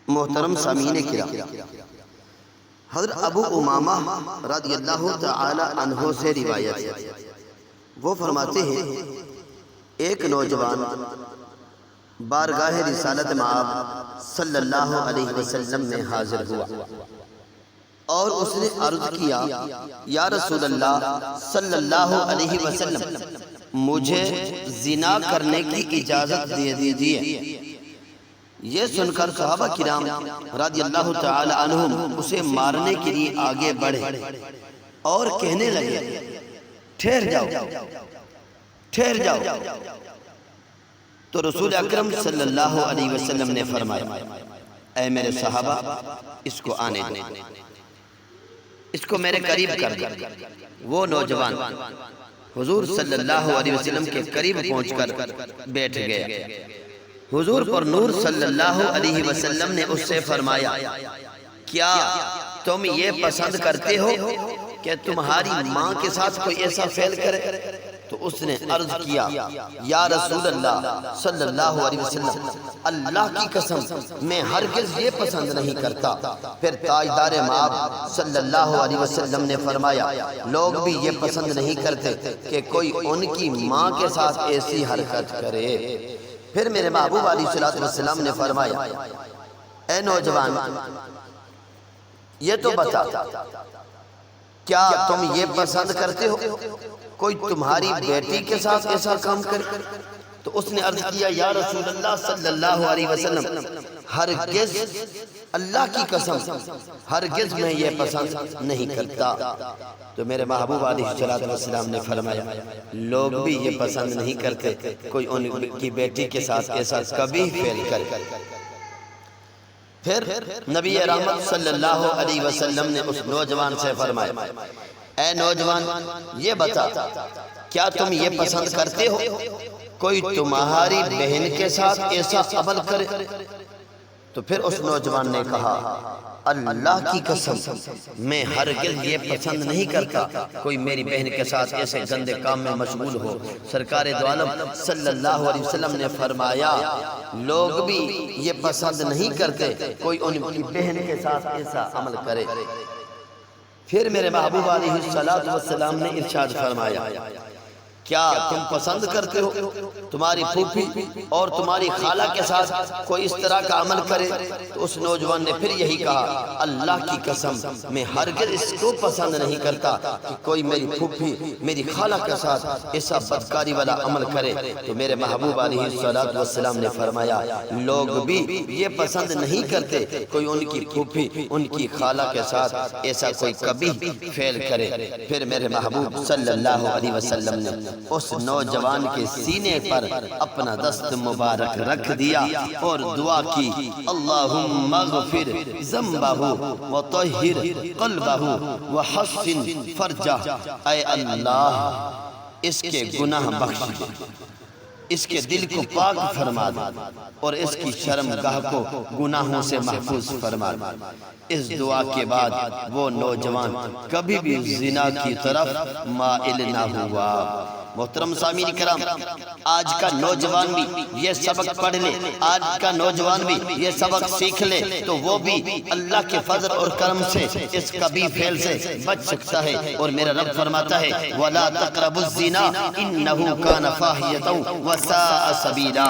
محترم سامعین کرام، حضرت ابو امامہ رضی اللہ تعالی عنہ سے روایت ہے، وہ فرماتے ہیں ایک نوجوان بارگاہ رسالت مآب صلی اللہ علیہ وسلم میں حاضر ہوا اور اس نے عرض کیا، یا رسول اللہ صلی اللہ علیہ وسلم، مجھے زنا کرنے کی اجازت دے دیجیے۔ یہ سن کر صحابہ کرام رضی اللہ تعالی عنہم اسے مارنے کے لیے آگے بڑھے اور کہنے لگے، ٹھہر جاؤ۔ تو رسول اکرم صلی اللہ علیہ وسلم نے فرمایا، اے میرے صحابہ، اس کو آنے دو، اس کو میرے قریب کر دو۔ وہ نوجوان حضور صلی اللہ علیہ وسلم کے قریب پہنچ کر بیٹھ گیا۔ حضور پر نور صلی اللہ علیہ وسلم نے اس سے فرمایا، کیا تم یہ پسند کرتے ہو کہ تمہاری ماں کے ساتھ کوئی ایسا فعل کرے؟ تو اس نے عرض کیا، یا رسول اللہ صلی اللہ علیہ وسلم، اللہ کی قسم میں ہرگز یہ پسند نہیں کرتا۔ پھر تاجدار مآب صلی اللہ علیہ وسلم نے فرمایا، لوگ بھی یہ پسند نہیں کرتے کہ کوئی ان کی ماں کے ساتھ ایسی حرکت کرے۔ پھر میرے محبوب علیہ السلام نے فرمایا، اے نوجوان، یہ تو بتا، کیا تم یہ پسند کرتے ہو کوئی تمہاری بیٹی کے ساتھ ایسا کام کرے؟ تو اس نے عرض کیا، یا رسول اللہ صلی اللہ علیہ وسلم، ہرگز، اللہ کی قسم ہرگز میں یہ پسند نہیں کرتا۔ تو میرے محبوب علیہ السلام نے فرمایا، لوگ بھی یہ پسند نہیں کرتے کوئی ان کی بیٹی کے ساتھ ایسا کبھی فعل کرے۔ پھر نبی رحمت صلی اللہ علیہ وسلم نے اس نوجوان سے فرمایا، اے نوجوان، یہ بتا، کیا تم یہ پسند کرتے ہو کوئی تمہاری بہن کے ساتھ ایسا عمل کرے؟ تو پھر اس نوجوان نے کہا، اللہ کی قسم میں ہرگز یہ پسند نہیں کرتا کوئی میری بہن کے ساتھ ایسے گندے کام میں مشغول ہو۔ سرکار دو عالم صلی اللہ علیہ وسلم نے فرمایا، لوگ بھی یہ پسند نہیں کرتے کوئی ان کی بہن کے ساتھ ایسا عمل کرے۔ پھر میرے محبوب علیہ السلام نے ارشاد فرمایا، کیا تم پسند کرتے ہو تمہاری پھوپھی اور تمہاری خالہ کے ساتھ کوئی اس طرح کا عمل کرے؟ تو اس نوجوان نے پھر یہی کہا، اللہ کی قسم میں ہرگز اس کو پسند نہیں کرتا کہ کوئی میری پھوپھی میری خالہ کے ساتھ ایسا بدکاری والا عمل کرے۔ تو میرے محبوب علیہ السلام نے فرمایا، لوگ بھی یہ پسند نہیں کرتے کوئی ان کی پھوپھی ان کی خالہ کے ساتھ ایسا کوئی کبھی فعل کرے۔ پھر میرے محبوب صلی اللہ علیہ وسلم نے اس نوجوان کے سینے پر اپنا دست مبارک رکھ دیا اور دعا کی، اللہم اغفر ذنبہ وطہر قلبہ وحسن فرجہ، اے اللہ اس کے گناہ بخش دے، اس کے دل کو پاک فرما دے اور اس کی شرمگاہ کو گناہوں سے محفوظ فرما دے۔ اس دعا کے بعد وہ نوجوان کبھی بھی زنا کی طرف مائل نہ ہوا۔ محترم سامعین کرام، آج کا نوجوان بھی یہ سبق پڑھ لے، آج کا نوجوان بھی یہ سبق سیکھ لے تو وہ بھی اللہ کے فضل اور کرم سے اس کبھی فعل سے بچ سکتا ہے۔ اور میرا رب فرماتا ہے، وَلَا تَقْرَبُوا الزِّنَا إِنَّهُ كَانَ فَاحِشَةً وَسَاءَ سَبِيلًا۔